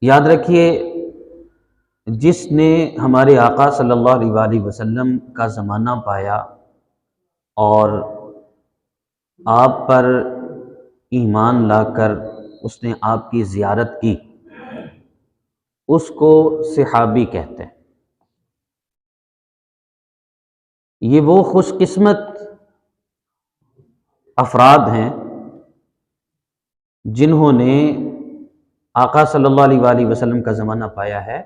یاد رکھیے، جس نے ہمارے آقا صلی اللہ علیہ وآلہ وسلم کا زمانہ پایا اور آپ پر ایمان لا کر اس نے آپ کی زیارت کی، اس کو صحابی کہتے ہیں۔ یہ وہ خوش قسمت افراد ہیں جنہوں نے آقا صلی اللہ علیہ وآلہ وسلم کا زمانہ پایا ہے۔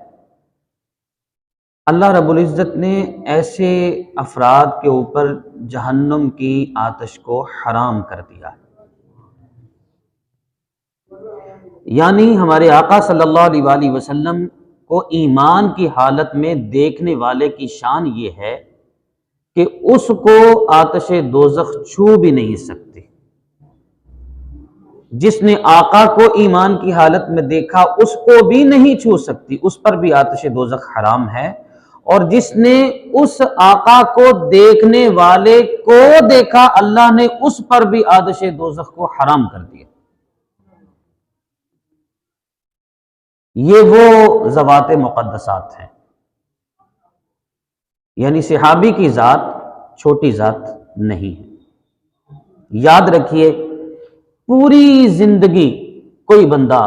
اللہ رب العزت نے ایسے افراد کے اوپر جہنم کی آتش کو حرام کر دیا ہے۔ یعنی ہمارے آقا صلی اللہ علیہ وآلہ وسلم کو ایمان کی حالت میں دیکھنے والے کی شان یہ ہے کہ اس کو آتش دوزخ چھو بھی نہیں سکتی۔ جس نے آقا کو ایمان کی حالت میں دیکھا اس کو بھی نہیں چھو سکتی، اس پر بھی آتش دوزخ حرام ہے۔ اور جس نے اس آقا کو دیکھنے والے کو دیکھا، اللہ نے اس پر بھی آتش دوزخ کو حرام کر دیا۔ یہ وہ ذوات مقدسات ہیں، یعنی صحابی کی ذات چھوٹی ذات نہیں ہے۔ یاد رکھیے، پوری زندگی کوئی بندہ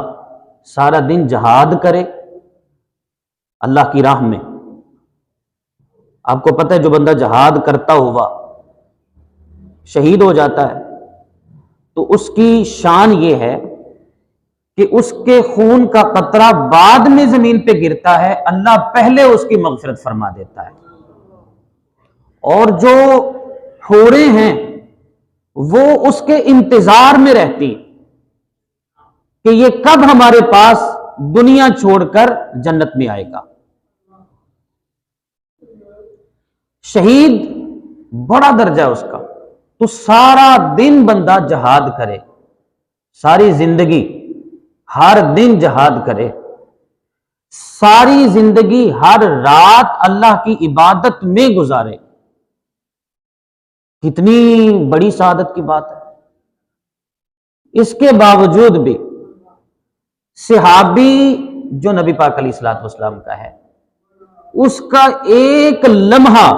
سارا دن جہاد کرے اللہ کی راہ میں، آپ کو پتہ ہے جو بندہ جہاد کرتا ہوا شہید ہو جاتا ہے تو اس کی شان یہ ہے کہ اس کے خون کا قطرہ بعد میں زمین پہ گرتا ہے، اللہ پہلے اس کی مغفرت فرما دیتا ہے۔ اور جو حوریں ہیں وہ اس کے انتظار میں رہتی کہ یہ کب ہمارے پاس دنیا چھوڑ کر جنت میں آئے گا۔ شہید بڑا درجہ ہے اس کا، تو سارا دن بندہ جہاد کرے، ساری زندگی ہر دن جہاد کرے، ساری زندگی ہر رات اللہ کی عبادت میں گزارے، کتنی بڑی سعادت کی بات ہے۔ اس کے باوجود بھی صحابی جو نبی پاک علیہ الصلوۃ والسلام کا ہے، اس کا ایک لمحہ،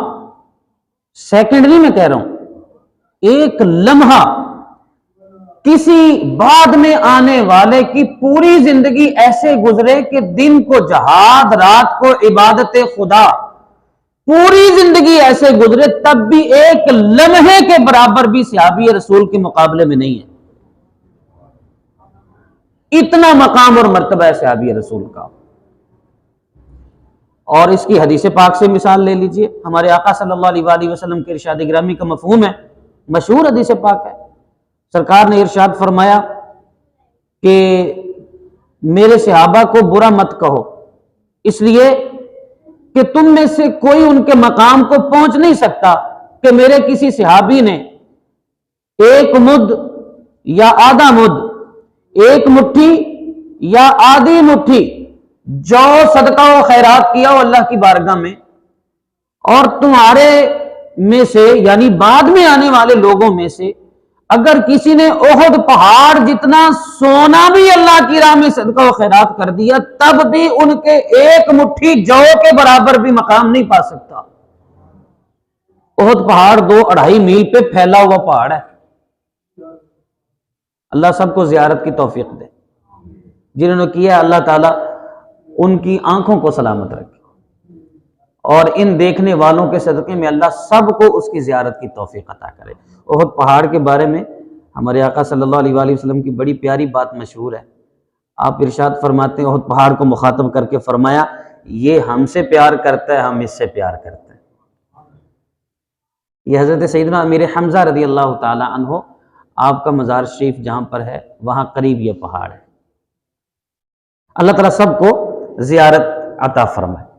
سیکنڈ نہیں میں کہہ رہا ہوں، ایک لمحہ کسی بعد میں آنے والے کی پوری زندگی ایسے گزرے کہ دن کو جہاد، رات کو عبادت خدا، پوری زندگی ایسے گزرے، تب بھی ایک لمحے کے برابر بھی صحابی رسول کے مقابلے میں نہیں ہے۔ اتنا مقام اور مرتبہ ہے صحابی رسول کا۔ اور اس کی حدیث پاک سے مثال لے لیجئے، ہمارے آقا صلی اللہ علیہ وآلہ وسلم کے ارشاد گرامی کا مفہوم ہے، مشہور حدیث پاک ہے۔ سرکار نے ارشاد فرمایا کہ میرے صحابہ کو برا مت کہو، اس لیے کہ تم میں سے کوئی ان کے مقام کو پہنچ نہیں سکتا کہ میرے کسی صحابی نے ایک مد یا آدھا مد، ایک مٹھی یا آدھی مٹھی جو صدقہ و خیرات کیا ہو اللہ کی بارگاہ میں، اور تمہارے میں سے یعنی بعد میں آنے والے لوگوں میں سے اگر کسی نے احد پہاڑ جتنا سونا بھی اللہ کی راہ میں صدقہ و خیرات کر دیا، تب بھی ان کے ایک مٹھی جو کے برابر بھی مقام نہیں پا سکتا۔ احد پہاڑ 2-2.5 میل پہ پھیلا ہوا پہاڑ ہے۔ اللہ سب کو زیارت کی توفیق دے، جنہوں نے کیا اللہ تعالیٰ ان کی آنکھوں کو سلامت رکھے، اور ان دیکھنے والوں کے صدقے میں اللہ سب کو اس کی زیارت کی توفیق عطا کرے۔ احد پہاڑ کے بارے میں ہمارے آقا صلی اللہ علیہ وآلہ وسلم کی بڑی پیاری بات مشہور ہے۔ آپ ارشاد فرماتے ہیں، احد پہاڑ کو مخاطب کر کے فرمایا، یہ ہم سے پیار کرتا ہے، ہم اس سے پیار کرتے ہیں۔ یہ حضرت سیدنا امیر حمزہ رضی اللہ تعالی عنہ، آپ کا مزار شریف جہاں پر ہے وہاں قریب یہ پہاڑ ہے۔ اللہ تعالیٰ سب کو زیارت عطا فرمائے۔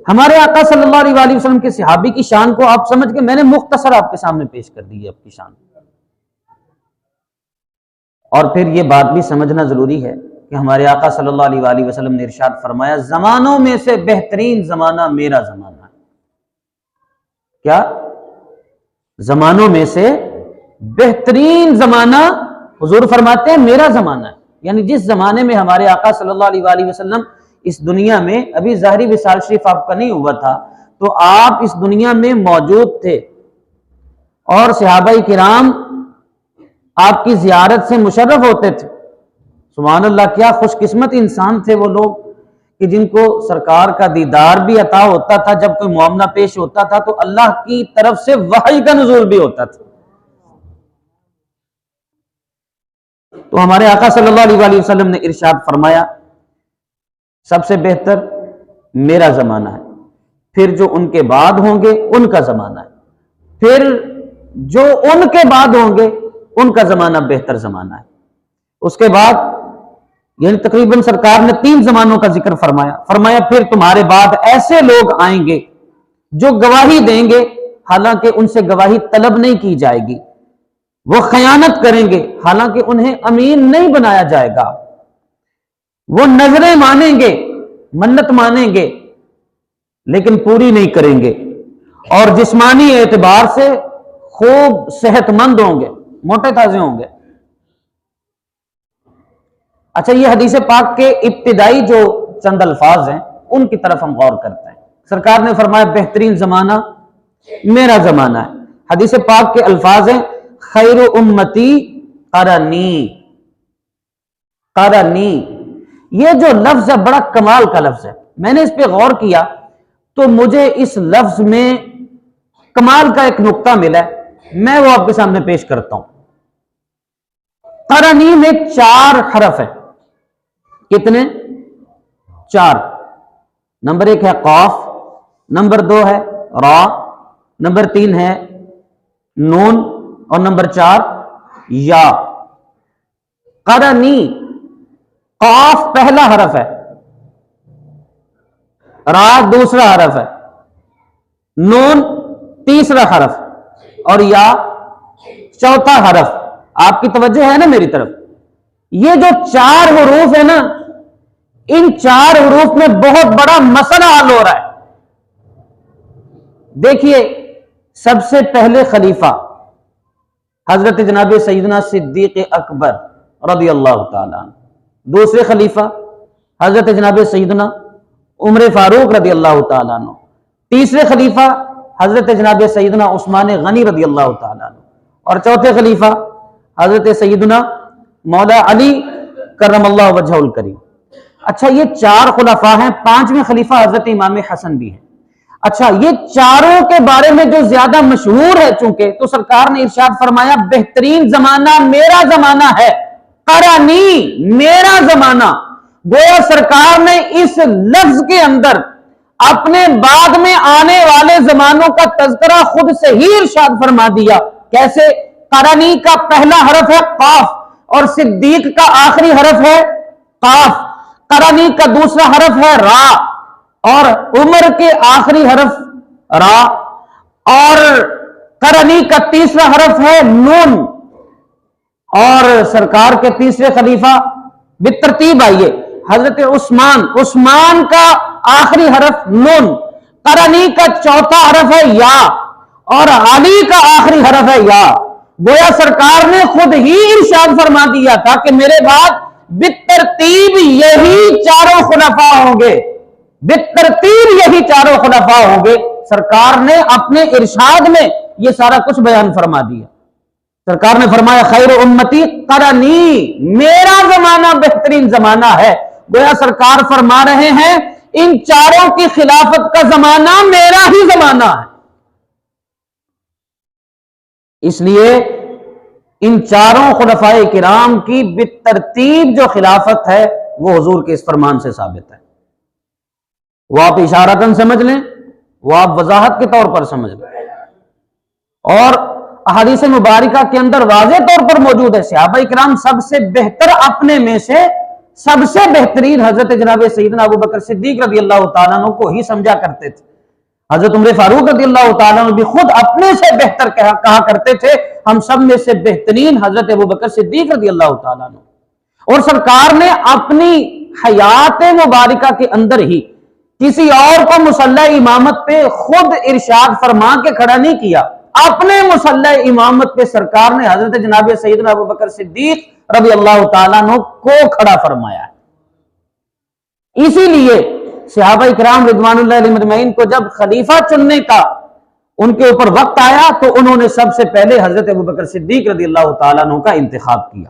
ہمارے آقا صلی اللہ علیہ وآلہ وسلم کے صحابی کی شان کو آپ سمجھ کے میں نے مختصر آپ کے سامنے پیش کر دی ہے آپ کی شان، اور پھر یہ بات بھی سمجھنا ضروری ہے کہ ہمارے آقا صلی اللہ علیہ وآلہ وسلم نے ارشاد فرمایا، زمانوں میں سے بہترین زمانہ میرا زمانہ ہے۔ کیا؟ زمانوں میں سے بہترین زمانہ حضور فرماتے ہیں میرا زمانہ ہے، یعنی جس زمانے میں ہمارے آقا صلی اللہ علیہ وآلہ وسلم اس دنیا میں، ابھی ظاہری وصال شریف آپ کا نہیں ہوا تھا، تو آپ اس دنیا میں موجود تھے اور صحابہ کرام آپ کی زیارت سے مشرف ہوتے تھے۔ سبحان اللہ، کیا خوش قسمت انسان تھے وہ لوگ کہ جن کو سرکار کا دیدار بھی عطا ہوتا تھا، جب کوئی معاملہ پیش ہوتا تھا تو اللہ کی طرف سے وحی کا نزول بھی ہوتا تھا۔ تو ہمارے آقا صلی اللہ علیہ وآلہ وسلم نے ارشاد فرمایا سب سے بہتر میرا زمانہ ہے، پھر جو ان کے بعد ہوں گے ان کا زمانہ ہے، پھر جو ان کے بعد ہوں گے ان کا زمانہ بہتر زمانہ ہے۔ اس کے بعد یعنی تقریباً سرکار نے 3 زمانوں کا ذکر فرمایا پھر تمہارے بعد ایسے لوگ آئیں گے جو گواہی دیں گے حالانکہ ان سے گواہی طلب نہیں کی جائے گی، وہ خیانت کریں گے حالانکہ انہیں امین نہیں بنایا جائے گا، وہ نظریں مانیں گے، منت مانیں گے لیکن پوری نہیں کریں گے، اور جسمانی اعتبار سے خوب صحت مند ہوں گے، موٹے تازے ہوں گے۔ اچھا، یہ حدیث پاک کے ابتدائی جو چند الفاظ ہیں ان کی طرف ہم غور کرتے ہیں۔ سرکار نے فرمایا بہترین زمانہ میرا زمانہ ہے۔ حدیث پاک کے الفاظ ہیں خیر امتی قرنی۔ قرنی یہ جو لفظ ہے بڑا کمال کا لفظ ہے، میں نے اس پہ غور کیا تو مجھے اس لفظ میں کمال کا ایک نقطہ ملا ہے، میں وہ آپ کے سامنے پیش کرتا ہوں۔ قرنی میں 4 حرف ہیں۔ کتنے؟ 4۔ نمبر 1 ہے قاف، نمبر 2 ہے را، نمبر 3 ہے نون، اور نمبر 4 یا۔ قرنی، قاف پہلا حرف ہے، را دوسرا حرف ہے، نون تیسرا حرف اور یا چوتھا حرف۔ آپ کی توجہ ہے نا میری طرف؟ یہ جو 4 حروف ہیں نا، ان 4 حروف میں بہت بڑا مسئلہ حل ہو رہا ہے۔ دیکھیے، سب سے پہلے خلیفہ حضرت جناب سیدنا صدیق اکبر رضی اللہ تعالیٰ عنہ، دوسرے خلیفہ حضرت جناب سیدنا عمر فاروق رضی اللہ تعالیٰ عنہ، تیسرے خلیفہ حضرت جناب سیدنا عثمان غنی رضی اللہ تعالیٰ عنہ، اور چوتھے خلیفہ حضرت سیدنا مولا علی کرم اللہ وجہہ الکریم۔ اچھا، یہ 4 خلفاء ہیں، 5ویں خلیفہ حضرت امام حسن بھی ہیں۔ اچھا، یہ چاروں کے بارے میں جو زیادہ مشہور ہے چونکہ، تو سرکار نے ارشاد فرمایا بہترین زمانہ میرا زمانہ ہے، قرنی میرا زمانہ۔ گویا سرکار نے اس لفظ کے اندر اپنے بعد میں آنے والے زمانوں کا تذکرہ خود سے ہی ارشاد فرما دیا۔ کیسے؟ قرنی کا پہلا حرف ہے قاف اور صدیق کا آخری حرف ہے قاف، قرنی کا دوسرا حرف ہے را اور عمر کے آخری حرف را، اور قرنی کا تیسرا حرف ہے نون، اور سرکار کے تیسرے خلیفہ بالترتیب آئیے حضرت عثمان کا آخری حرف نون، قرنی کا چوتھا حرف ہے یا، اور علی کا آخری حرف ہے یا۔ گویا سرکار نے خود ہی ارشاد فرما دیا تھا کہ میرے بعد بالترتیب یہی 4 خلفاء ہوں گے، بالترتیب یہی 4 خلفاء ہوں گے۔ سرکار نے اپنے ارشاد میں یہ سارا کچھ بیان فرما دیا۔ سرکار نے فرمایا خیر امتی قرنی، میرا زمانہ بہترین زمانہ ہے۔ گویا سرکار فرما رہے ہیں ان 4 کی خلافت کا زمانہ میرا ہی زمانہ ہے۔ اس لیے ان 4 خلفاء کرام کی بالترتیب جو خلافت ہے وہ حضور کے اس فرمان سے ثابت ہے۔ وہ آپ اشارتاً سمجھ لیں، وہ آپ وضاحت کے طور پر سمجھ لیں، اور احادیث مبارکہ کے اندر واضح طور پر موجود ہے۔ صحابہ کرام سب سے بہتر اپنے میں سے سب سے بہترین حضرت جناب سیدنا ابوبکر صدیق رضی اللہ تعالیٰ عنہ کو ہی سمجھا کرتے تھے۔ حضرت عمر فاروق رضی اللہ تعالیٰ عنہ بھی خود اپنے سے بہتر کہا کرتے تھے، ہم سب میں سے بہترین حضرت ابوبکر صدیق رضی اللہ تعالیٰ عنہ۔ اور سرکار نے اپنی حیات مبارکہ کے اندر ہی کسی اور کو مصلی امامت پہ خود ارشاد فرما کے کھڑا نہیں کیا، اپنے مصلی امامت پہ سرکار نے حضرت جناب سیدنا ابوبکر صدیق رضی اللہ تعالیٰ عنہ کو کھڑا فرمایا ہے۔ اسی لیے صحابہ کرام رضوان اللہ علیہم اجمعین کو جب خلیفہ چننے کا ان کے اوپر وقت آیا تو انہوں نے سب سے پہلے حضرت ابوبکر صدیق رضی اللہ تعالیٰ عنہ کا انتخاب کیا۔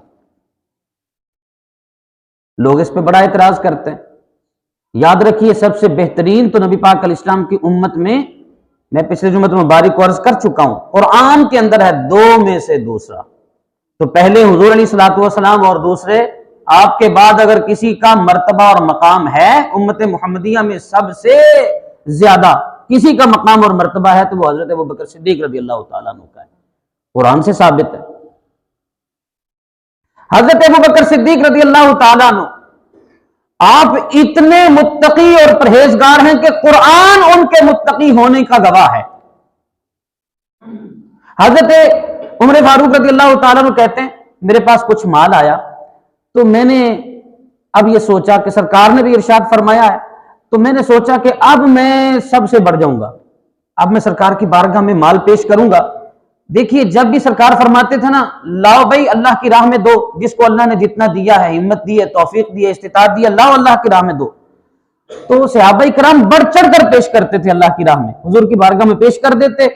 لوگ اس پہ بڑا اعتراض کرتے ہیں۔ یاد رکھیے سب سے بہترین تو نبی پاک علیہ السلام کی امت میں پچھلے جمعہ مبارک کو عرض کر چکا ہوں، قرآن کے اندر ہے دو میں سے دوسرا۔ تو پہلے حضور علیہ الصلوۃ والسلام اور دوسرے آپ کے بعد اگر کسی کا مرتبہ اور مقام ہے امت محمدیہ میں سب سے زیادہ کسی کا مقام اور مرتبہ ہے تو وہ حضرت ابوبکر صدیق رضی اللہ تعالیٰ عنہ کا ہے، قرآن سے ثابت ہے۔ حضرت ابوبکر صدیق رضی اللہ تعالیٰ عنہ آپ اتنے متقی اور پرہیزگار ہیں کہ قرآن ان کے متقی ہونے کا گواہ ہے۔ حضرت عمر فاروق رضی اللہ تعالیٰ عنہ کہتے ہیں میرے پاس کچھ مال آیا تو میں نے اب یہ سوچا کہ سرکار نے بھی ارشاد فرمایا ہے تو میں نے سوچا کہ اب میں سب سے بڑھ جاؤں گا، اب میں سرکار کی بارگاہ میں مال پیش کروں گا۔ دیکھیے جب بھی سرکار فرماتے تھے نا لاؤ بھائی اللہ کی راہ میں دو، جس کو اللہ نے جتنا دیا ہے، ہمت دی ہے، توفیق دی ہے، استطاعت دی ہے، لاؤ اللہ کی راہ میں دو، تو صحابہ کرام بڑھ چڑھ کر پیش کرتے تھے اللہ کی راہ میں، حضور کی بارگاہ میں پیش کر دیتے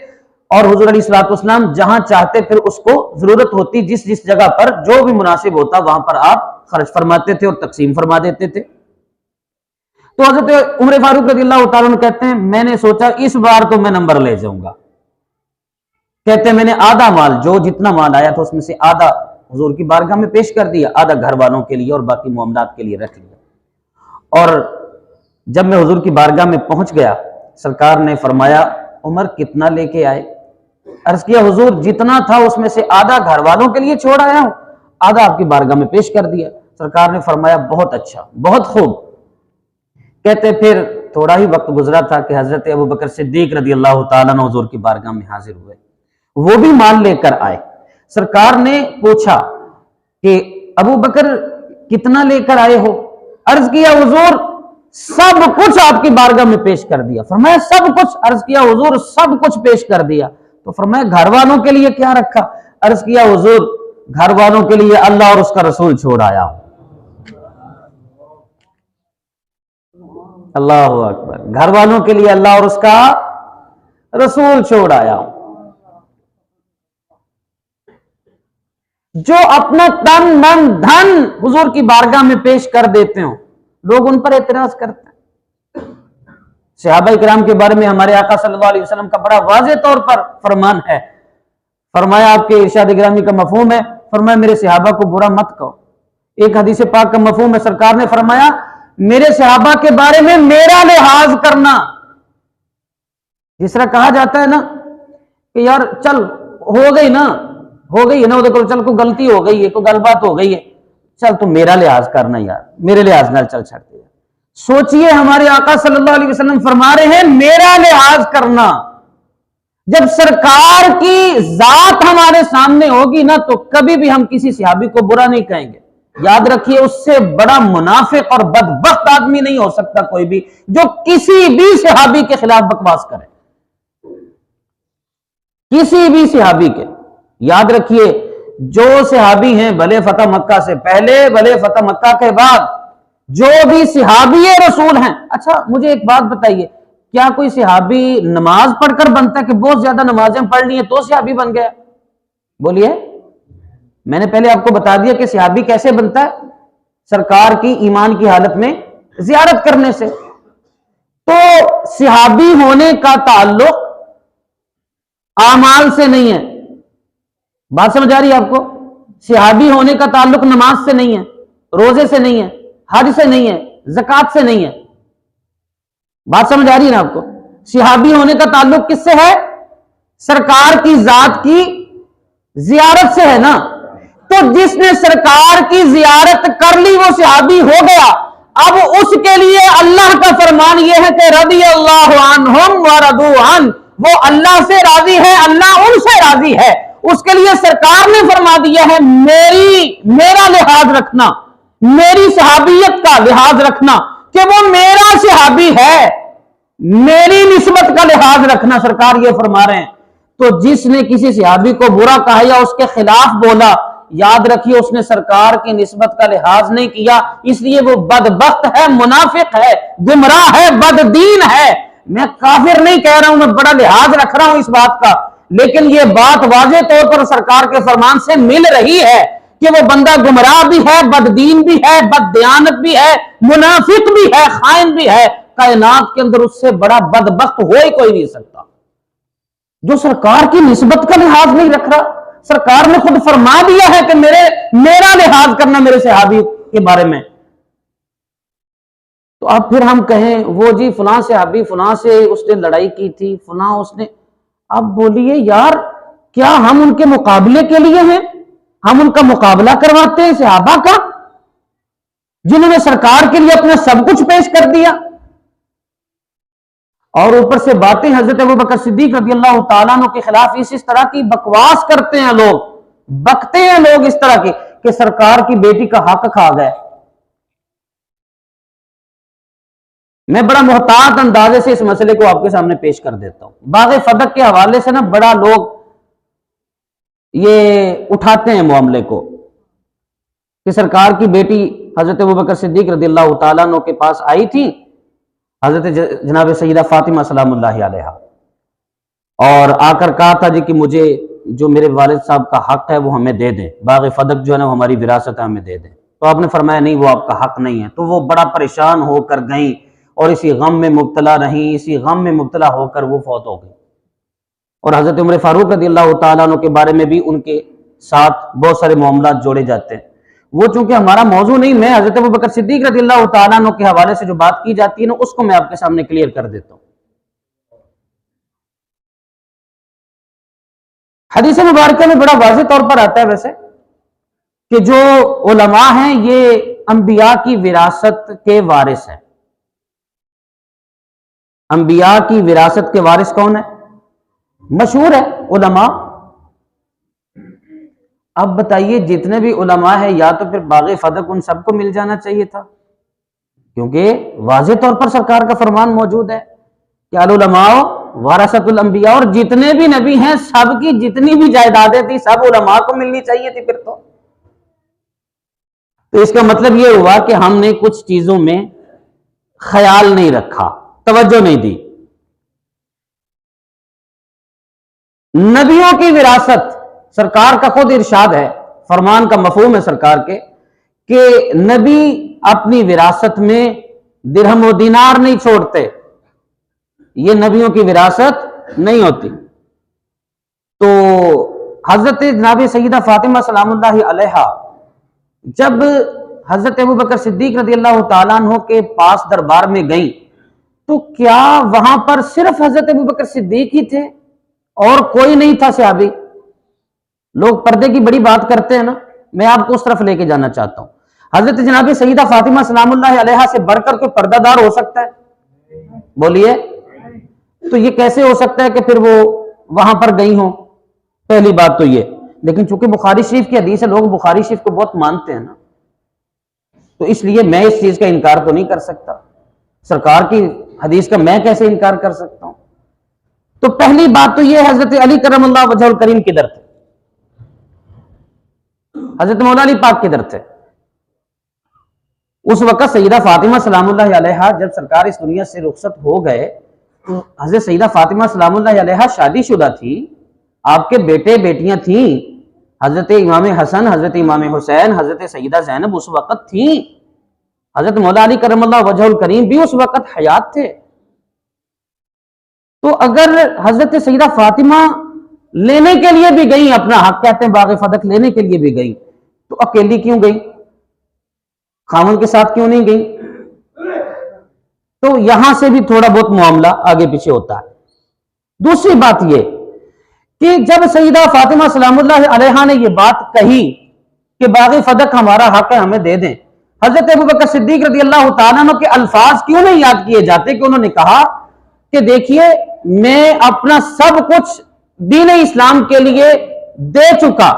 اور حضور علیہ الصلوۃ والسلام جہاں چاہتے پھر اس کو ضرورت ہوتی جس جگہ پر جو بھی مناسب ہوتا وہاں پر آپ خرچ فرماتے تھے اور تقسیم فرما دیتے تھے۔ تو حضرت عمر فاروق رضی اللہ تعالیٰ عنہ کہتے ہیں میں نے سوچا اس بار تو میں نمبر لے جاؤں گا، کہتے ہیں میں نے آدھا مال جو جتنا مال آیا تھا اس میں سے آدھا حضور کی بارگاہ میں پیش کر دیا، آدھا گھر والوں کے لیے اور باقی معاملات کے لیے رکھ لیا۔ اور جب میں حضور کی بارگاہ میں پہنچ گیا سرکار نے فرمایا عمر کتنا لے کے آئے؟ عرض کیا حضور جتنا تھا اس میں سے آدھا گھر والوں کے لیے چھوڑ آیا ہوں، آدھا آپ کی بارگاہ میں پیش کر دیا۔ سرکار نے فرمایا بہت اچھا، بہت خوب۔ کہتے پھر تھوڑا ہی وقت گزرا تھا کہ حضرت ابوبکر صدیق رضی اللہ تعالیٰ عنہ حضور کی بارگاہ میں حاضر ہوئے، وہ بھی مال لے کر آئے۔ سرکار نے پوچھا کہ ابوبکر کتنا لے کر آئے ہو؟ عرض کیا حضور سب کچھ آپ کی بارگاہ میں پیش کر دیا۔ فرمایا سب کچھ؟ عرض کیا حضور سب کچھ پیش کر دیا۔ تو فرمایا گھر والوں کے لیے کیا رکھا؟ عرض کیا حضور گھر والوں کے لیے اللہ اور اس کا رسول چھوڑ آیا ہوں۔ اللہ اکبر، گھر والوں کے لیے اللہ اور اس کا رسول چھوڑ آیا ہوں۔ جو اپنا تن من دھن حضور کی بارگاہ میں پیش کر دیتے ہوں لوگ ان پر اعتراض کرتے ہیں۔ صحابہ کرام کے بارے میں ہمارے آقا صلی اللہ علیہ وسلم کا بڑا واضح طور پر فرمان ہے، فرمایا آپ کے ارشاد گرامی کا مفہوم ہے، فرمایا میرے صحابہ کو برا مت کہو۔ ایک حدیث پاک کا مفہوم ہے، سرکار نے فرمایا میرے صحابہ کے بارے میں میرا لحاظ کرنا۔ جس طرح کہا جاتا ہے نا کہ یار چل ہو گئی نا چل کوئی غلطی ہو گئی ہے، کوئی گل بات ہو گئی ہے، چل تم میرا لحاظ کرنا یار، میرے لحاظ نال چل چھڑتے۔ سوچئے ہمارے آقا صلی اللہ علیہ وسلم فرما رہے ہیں میرا لحاظ کرنا۔ جب سرکار کی ذات ہمارے سامنے ہوگی نا تو کبھی بھی ہم کسی صحابی کو برا نہیں کہیں گے۔ یاد رکھیے اس سے بڑا منافق اور بدبخت آدمی نہیں ہو سکتا کوئی بھی جو کسی بھی صحابی کے خلاف بکواس کرے، کسی بھی صحابی کے۔ یاد رکھیے جو صحابی ہیں بھلے فتح مکہ سے پہلے بھلے فتح مکہ کے بعد جو بھی صحابی رسول ہیں، اچھا مجھے ایک بات بتائیے کیا کوئی صحابی نماز پڑھ کر بنتا ہے کہ بہت زیادہ نمازیں پڑھ لی ہیں تو صحابی بن گیا؟ بولیے۔ میں نے پہلے آپ کو بتا دیا کہ صحابی کیسے بنتا ہے، سرکار کی ایمان کی حالت میں زیارت کرنے سے۔ تو صحابی ہونے کا تعلق اعمال سے نہیں ہے، بات سمجھ آ رہی ہے آپ کو؟ صحابی ہونے کا تعلق نماز سے نہیں ہے، روزے سے نہیں ہے، حج سے نہیں ہے، زکوٰۃ سے نہیں ہے، بات سمجھ آ رہی ہے نا آپ کو؟ صحابی ہونے کا تعلق کس سے ہے؟ سرکار کی ذات کی زیارت سے ہے نا۔ تو جس نے سرکار کی زیارت کر لی وہ صحابی ہو گیا۔ اب اس کے لیے اللہ کا فرمان یہ ہے کہ رضی اللہ عنہم ورضوا عنہ، وہ اللہ سے راضی ہے، اللہ ان سے راضی ہے۔ اس کے لیے سرکار نے فرما دیا ہے میرا لحاظ رکھنا، میری صحابیت کا لحاظ رکھنا کہ وہ میرا صحابی ہے، میری نسبت کا لحاظ رکھنا، سرکار یہ فرما رہے ہیں۔ تو جس نے کسی صحابی کو برا کہا یا اس کے خلاف بولا یاد رکھیے اس نے سرکار کی نسبت کا لحاظ نہیں کیا، اس لیے وہ بدبخت ہے، منافق ہے، گمراہ ہے، بددین ہے۔ میں کافر نہیں کہہ رہا ہوں، میں بڑا لحاظ رکھ رہا ہوں اس بات کا، لیکن یہ بات واضح طور پر سرکار کے فرمان سے مل رہی ہے کہ وہ بندہ گمراہ بھی ہے، بددین بھی ہے، بددیانت بھی ہے، منافق بھی ہے، خائن بھی ہے۔ کائنات کے اندر اس سے بڑا بدبخت ہو ہی کوئی نہیں سکتا جو سرکار کی نسبت کا لحاظ نہیں رکھ رہا۔ سرکار نے خود فرما دیا ہے کہ میرا لحاظ کرنا میرے صحابی کے بارے میں، تو اب پھر ہم کہیں وہ جی فلاں صحابی فلاں سے اس نے لڑائی کی تھی، فلاں اس نے، اب بولیے یار کیا ہم ان کے مقابلے کے لیے ہیں؟ ہم ان کا مقابلہ کرواتے ہیں صحابہ کا جنہوں نے سرکار کے لیے اپنا سب کچھ پیش کر دیا، اور اوپر سے باتیں حضرت ابوبکر صدیق رضی اللہ تعالیٰ عنہ کے خلاف اس طرح کی بکواس کرتے ہیں لوگ، بکتے ہیں لوگ اس طرح کی کہ سرکار کی بیٹی کا حق کھا گئے۔ میں بڑا محتاط اندازے سے اس مسئلے کو آپ کے سامنے پیش کر دیتا ہوں۔ باغ فدق کے حوالے سے نا بڑا لوگ یہ اٹھاتے ہیں معاملے کو کہ سرکار کی بیٹی حضرت ابوبکر صدیق رضی اللہ تعالیٰ عنہ کے پاس آئی تھی، حضرت جناب سیدہ فاطمہ سلام اللہ علیہا، اور آ کر کہا تھا جی کہ مجھے جو میرے والد صاحب کا حق ہے وہ ہمیں دے دیں، باغ فدق جو ہے نا وہ ہماری وراثت ہے، ہمیں دے دیں۔ تو آپ نے فرمایا نہیں وہ آپ کا حق نہیں ہے، تو وہ بڑا پریشان ہو کر گئیں اور اسی غم میں مبتلا رہیں، اسی غم میں مبتلا ہو کر وہ فوت ہو گئی۔ اور حضرت عمر فاروق رضی اللہ تعالیٰ عنہ کے بارے میں بھی ان کے ساتھ بہت سارے معاملات جوڑے جاتے ہیں، وہ چونکہ ہمارا موضوع نہیں، میں حضرت ابوبکر صدیق رضی اللہ تعالیٰ عنہ کے حوالے سے جو بات کی جاتی ہے نا اس کو میں آپ کے سامنے کلیئر کر دیتا ہوں۔ حدیث مبارکہ میں بڑا واضح طور پر آتا ہے ویسے کہ جو علماء ہیں یہ انبیاء کی وراثت کے وارث ہیں۔ انبیاء کی وراثت کے وارث کون ہے؟ مشہور ہے علماء۔ اب بتائیے جتنے بھی علماء ہیں یا تو پھر باغ فدق ان سب کو مل جانا چاہیے تھا، کیونکہ واضح طور پر سرکار کا فرمان موجود ہے کہ العلماء ورثۃ الانبیاء، اور جتنے بھی نبی ہیں سب کی جتنی بھی جائیدادیں تھی سب علماء کو ملنی چاہیے تھی۔ پھر تو اس کا مطلب یہ ہوا کہ ہم نے کچھ چیزوں میں خیال نہیں رکھا، توجہ نہیں دی۔ نبیوں کی وراثت، سرکار کا خود ارشاد ہے، فرمان کا مفہوم ہے سرکار کے کہ نبی اپنی وراثت میں درہم و دینار نہیں چھوڑتے، یہ نبیوں کی وراثت نہیں ہوتی۔ تو حضرت جناب سیدہ فاطمہ سلام اللہ علیہا جب حضرت ابوبکر صدیق رضی اللہ تعالیٰ عنہ کے پاس دربار میں گئیں تو کیا وہاں پر صرف حضرت ابوبکر صدیق ہی تھے اور کوئی نہیں تھا صحابی؟ لوگ پردے کی بڑی بات کرتے ہیں نا، میں آپ کو اس طرف لے کے جانا چاہتا ہوں۔ حضرت جناب سیدہ فاطمہ سلام اللہ علیہا سے بڑھ کر کوئی پردہ دار ہو سکتا ہے؟ بولیے، تو یہ کیسے ہو سکتا ہے کہ پھر وہ وہاں پر گئی ہوں؟ پہلی بات تو یہ، لیکن چونکہ بخاری شریف کی حدیث ہے، لوگ بخاری شریف کو بہت مانتے ہیں نا، تو اس لیے میں اس چیز کا انکار تو نہیں کر سکتا، سرکار کی حدیث کا میں کیسے انکار کر سکتا ہوں؟ تو پہلی بات تو یہ حضرت علی کرم اللہ وجہ الکریم کدھر تھے؟ حضرت مولا علی پاک کدھر تھے؟ اس وقت سیدہ فاطمہ سلام اللہ علیہا جب سرکار اس دنیا سے رخصت ہو گئے تو حضرت سیدہ فاطمہ سلام اللہ علیہا شادی شدہ تھی، آپ کے بیٹے بیٹیاں تھیں، حضرت امام حسن، حضرت امام حسین، حضرت سیدہ زینب اس وقت تھیں، حضرت مولا علی کرم اللہ وجہ الکریم بھی اس وقت حیات تھے۔ تو اگر حضرت سیدہ فاطمہ لینے کے لیے بھی گئیں، اپنا حق کہتے ہیں باغ فدق لینے کے لیے بھی گئیں، تو اکیلی کیوں گئیں؟ خاوند کے ساتھ کیوں نہیں گئیں؟ تو یہاں سے بھی تھوڑا بہت معاملہ آگے پیچھے ہوتا ہے۔ دوسری بات یہ کہ جب سیدہ فاطمہ سلام اللہ علیہا نے یہ بات کہی کہ باغ فدق ہمارا حق ہے ہمیں دے دیں، حضرت ابوبکر صدیق رضی اللہ تعالیٰ عنہ کے الفاظ کیوں نہیں یاد کیے جاتے کہ انہوں نے کہا کہ دیکھیے میں اپنا سب کچھ دین اسلام کے لیے دے چکا،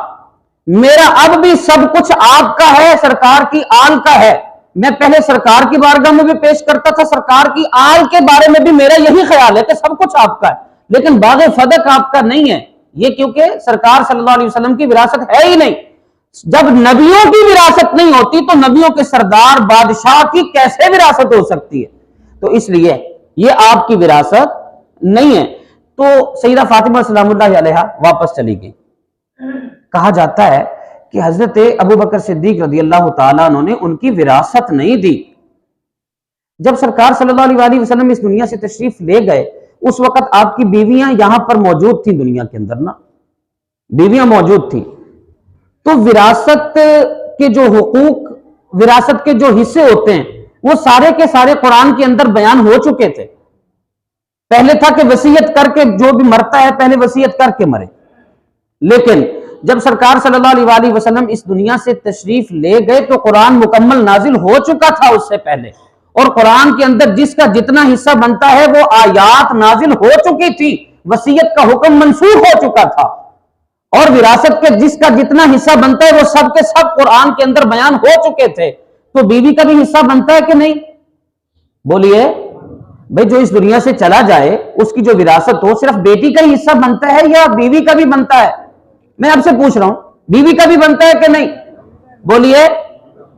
میرا اب بھی سب کچھ آپ کا ہے، سرکار کی آل کا ہے، میں پہلے سرکار کی بارگاہ میں بھی پیش کرتا تھا، سرکار کی آل کے بارے میں بھی میرا یہی خیال ہے کہ سب کچھ آپ کا ہے، لیکن باغ فدق آپ کا نہیں ہے، یہ کیونکہ سرکار صلی اللہ علیہ وسلم کی وراثت ہے ہی نہیں۔ جب نبیوں کی وراثت نہیں ہوتی تو نبیوں کے سردار بادشاہ کی کیسے وراثت ہو سکتی ہے؟ تو اس لیے یہ آپ کی وراثت نہیں ہے۔ تو سیدہ فاطمہ سلام اللہ علیہا واپس چلی گئی۔ کہا جاتا ہے کہ حضرت ابو بکر صدیق رضی اللہ تعالیٰ عنہ نے ان کی وراثت نہیں دی۔ جب سرکار صلی اللہ علیہ وسلم اس دنیا سے تشریف لے گئے، اس وقت آپ کی بیویاں یہاں پر موجود تھیں، دنیا کے اندر نا بیویاں موجود تھیں۔ تو وراثت کے جو حقوق، وراثت کے جو حصے ہوتے ہیں وہ سارے کے سارے قرآن کے اندر بیان ہو چکے تھے۔ پہلے تھا کہ وصیت کر کے جو بھی مرتا ہے پہلے وصیت کر کے مرے، لیکن جب سرکار صلی اللہ علیہ وسلم اس دنیا سے تشریف لے گئے تو قرآن مکمل نازل ہو چکا تھا اس سے پہلے، اور قرآن کے اندر جس کا جتنا حصہ بنتا ہے وہ آیات نازل ہو چکی تھی، وصیت کا حکم منسوخ ہو چکا تھا، اور وراثت کے جس کا جتنا حصہ بنتا ہے وہ سب کے سب قرآن کے اندر بیان ہو چکے تھے۔ تو بیوی کا بھی حصہ بنتا ہے کہ نہیں؟ بولیے بھئی، جو اس دنیا سے چلا جائے اس کی جو وراثت ہو صرف بیٹی کا ہی حصہ بنتا ہے یا بیوی کا بھی بنتا ہے؟ میں آپ سے پوچھ رہا ہوں، بیوی کا بھی بنتا ہے کہ نہیں؟ بولیے،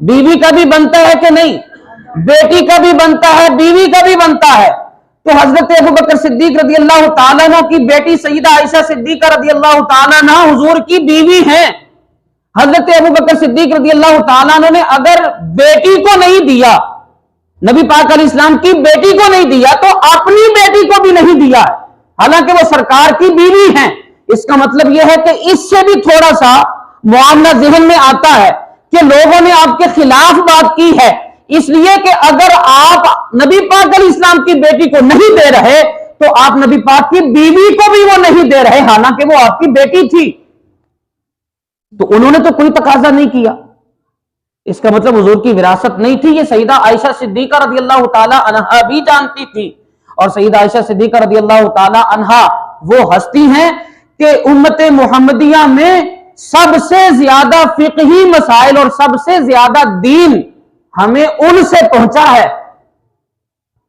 بیوی کا بھی بنتا ہے کہ نہیں؟ بیٹی کا بھی بنتا ہے، بیوی کا بھی بنتا ہے۔ تو حضرت ابو بکر صدیق رضی اللہ تعالیٰ عنہ کی بیٹی سیدہ عائشہ صدیقہ رضی اللہ تعالیٰ عنہ حضور کی بیوی ہیں۔ حضرت ابو بکر صدیق رضی اللہ تعالیٰ عنہ نے اگر بیٹی کو نہیں دیا، نبی پاک علیہ السلام کی بیٹی کو نہیں دیا، تو اپنی بیٹی کو بھی نہیں دیا، حالانکہ وہ سرکار کی بیوی ہیں۔ اس کا مطلب یہ ہے کہ اس سے بھی تھوڑا سا معاملہ ذہن میں آتا ہے کہ لوگوں نے آپ کے خلاف بات کی ہے، اس لیے کہ اگر آپ نبی پاک علیہ السلام کی بیٹی کو نہیں دے رہے تو آپ نبی پاک کی بیوی کو بھی وہ نہیں دے رہے، حالانکہ وہ آپ کی بیٹی تھی۔ تو انہوں نے تو کوئی تقاضا نہیں کیا، اس کا مطلب حضور کی وراثت نہیں تھی۔ یہ سیدہ عائشہ صدیقہ رضی اللہ تعالی عنہا بھی جانتی تھی، اور سیدہ عائشہ صدیقہ رضی اللہ تعالی عنہا وہ ہستی ہیں کہ امت محمدیہ میں سب سے زیادہ فقہی مسائل اور سب سے زیادہ دین ہمیں ان سے پہنچا ہے،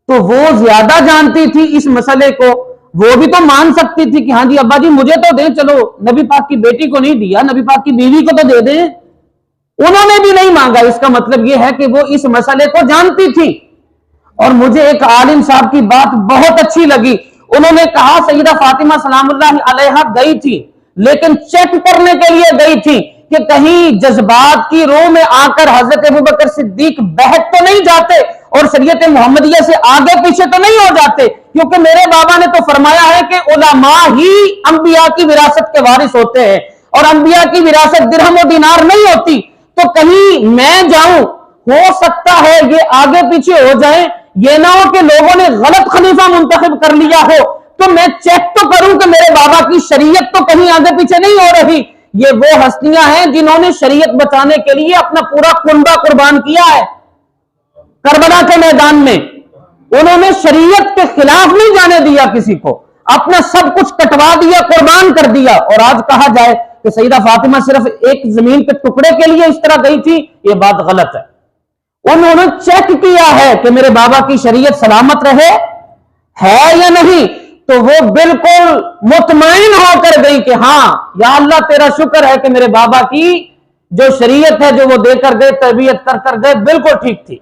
تو وہ زیادہ جانتی تھی اس مسئلے کو۔ وہ بھی تو مان سکتی تھی کہ ہاں جی ابا جی مجھے تو دیں، چلو نبی پاک کی بیٹی کو نہیں دیا، نبی پاک کی بیوی کو تو دے دیں۔ انہوں نے بھی نہیں مانگا، اس کا مطلب یہ ہے کہ وہ اس مسئلے کو جانتی تھی۔ اور مجھے ایک عالم صاحب کی بات بہت اچھی لگی، انہوں نے کہا سیدہ فاطمہ سلام اللہ علیہا گئی تھی، لیکن چیک کرنے کے لیے گئی تھی کہ کہیں جذبات کی روح میں آ کر حضرت ابوبکر صدیق بہت تو نہیں جاتے اور شریعت محمدیہ سے آگے پیچھے تو نہیں ہو جاتے، کیونکہ میرے بابا نے تو فرمایا ہے کہ علماء ہی انبیاء کی وراثت کے وارث ہوتے ہیں، اور انبیاء کی وراثت درہم و دینار نہیں ہوتی۔ تو کہیں میں جاؤں، ہو سکتا ہے یہ آگے پیچھے ہو جائیں، یہ نہ ہو کہ لوگوں نے غلط خلیفہ منتخب کر لیا ہو، تو میں چیک تو کروں کہ میرے بابا کی شریعت تو کہیں آگے پیچھے نہیں ہو رہی۔ یہ وہ ہستیاں ہیں جنہوں نے شریعت بچانے کے لیے اپنا پورا کنبہ قربان کیا ہے کربلا کے میدان میں۔ انہوں نے شریعت کے خلاف نہیں جانے دیا کسی کو، اپنا سب کچھ کٹوا دیا، قربان کر دیا۔ اور آج کہا جائے کہ سیدہ فاطمہ صرف ایک زمین کے ٹکڑے کے لیے اس طرح گئی تھی، یہ بات غلط ہے۔ انہوں نے چیک کیا ہے کہ میرے بابا کی شریعت سلامت رہے ہے یا نہیں، تو وہ بالکل مطمئن ہو کر گئی کہ ہاں یا اللہ تیرا شکر ہے کہ میرے بابا کی جو شریعت ہے جو وہ دے کر گئے، تربیت کر کر گئے، بالکل ٹھیک تھی۔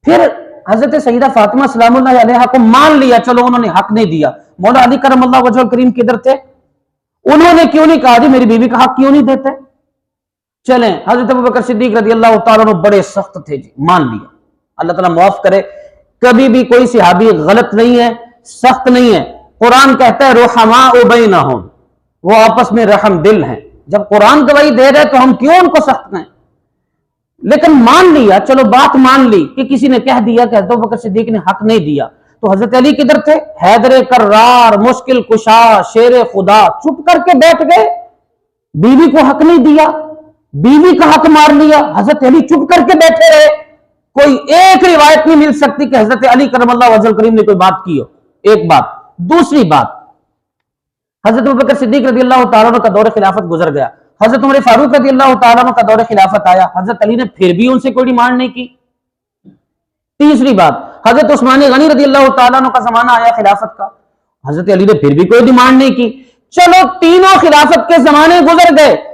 پھر حضرت سیدہ فاطمہ سلام اللہ علیہا کو مان لیا، چلو انہوں نے حق نہیں دیا۔ مولا علی کرم اللہ وجہ کریم کدھر تھے؟ انہوں نے کیوں نہیں کہا جی میری بیوی کا حق کیوں نہیں دیتے؟ چلیں، حضرت ابوبکر صدیق رضی اللہ تعالیٰ عنہ بڑے سخت تھے جی، مان لیا۔ اللہ تعالیٰ معاف کرے، کبھی بھی کوئی صحابی غلط نہیں ہے، سخت نہیں ہے۔ قرآن کہتا ہے رحماء بینہم، وہ آپس میں رحم دل ہیں۔ جب قرآن گواہی دے رہے تو ہم کیوں ان کو سخت ہیں؟ لیکن مان لیا، چلو بات مان لی کہ کسی نے کہہ دیا کہ حضرت ابوبکر صدیق نے حق نہیں دیا، تو حضرت علی کدھر تھے؟ حیدر کرار، مشکل کشا، شیر خدا، چپ کر کے بیٹھ گئے۔ بیوی کو حق نہیں دیا، بیوی کا حق مار لیا، حضرت علی چپ کر کے بیٹھے رہے۔ کوئی ایک روایت نہیں مل سکتی کہ حضرت علی کرم اللہ وجہ کریم نے کوئی بات کی ہو۔ ایک بات۔ دوسری بات، حضرت ابوبکر صدیق رضی اللہ تعالیٰ عنہ کا دور خلافت گزر گیا، حضرت عمر فاروق رضی اللہ تعالیٰ عنہ کا دور خلافت آیا، حضرت علی نے پھر بھی ان سے کوئی ڈیمانڈ نہیں کی۔ تیسری بات، حضرت عثمان غنی رضی اللہ تعالیٰ عنہ کا زمانہ آیا خلافت کا، حضرت علی نے پھر بھی کوئی ڈیمانڈ نہیں کی۔ چلو تینوں خلافت کے زمانے گزر گئے،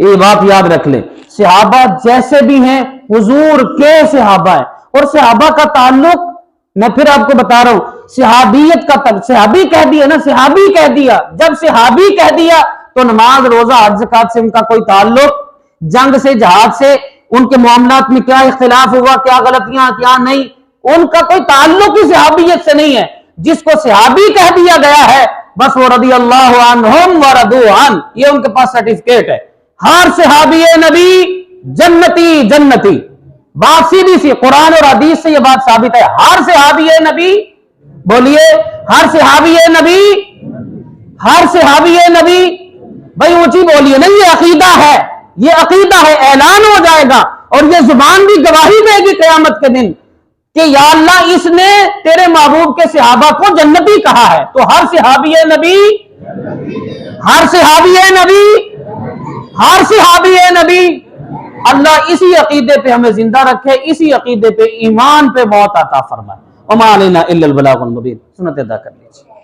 یہ بات یاد رکھ لیں، صحابہ جیسے بھی ہیں حضور کے صحابہ ہیں، اور صحابہ کا تعلق میں پھر آپ کو بتا رہا ہوں، صحابیت کا تعلق، صحابی کہہ دیا نا، صحابی کہہ دیا، جب صحابی کہہ دیا تو نماز روزہ حج زکات سے ان کا کوئی تعلق، جنگ سے جہاد سے ان کے معاملات میں کیا اختلاف ہوا، کیا غلطیاں کیا نہیں، ان کا کوئی تعلق ہی صحابیت سے نہیں ہے۔ جس کو صحابی کہہ دیا گیا ہے بس وہ رضی اللہ عنہم ورضوا عنہ، یہ ان کے پاس سرٹیفکیٹ ہے۔ ہر صحابی نبی جنتی جنتی، بات سیدھی سی قرآن اور حدیث سے یہ بات ثابت ہے۔ ہر صحابی نبی، بولیے ہر صحابی نبی، ہر صحابی نبی، بھائی اونچی بولیے نہیں، یہ عقیدہ ہے، یہ عقیدہ ہے، اعلان ہو جائے گا اور یہ زبان بھی گواہی دے گی قیامت کے دن کہ یا اللہ اس نے تیرے محبوب کے صحابہ کو جنتی کہا ہے۔ تو ہر صحابی نبی، ہر صحابی نبی، ہر صحابی نبی، اللہ اسی عقیدے پہ ہمیں زندہ رکھے، اسی عقیدے پہ ایمان پہ موت عطا فرمائے۔ وما علینا الا البلاغ المبین۔ سنت ادا کر لیجیے۔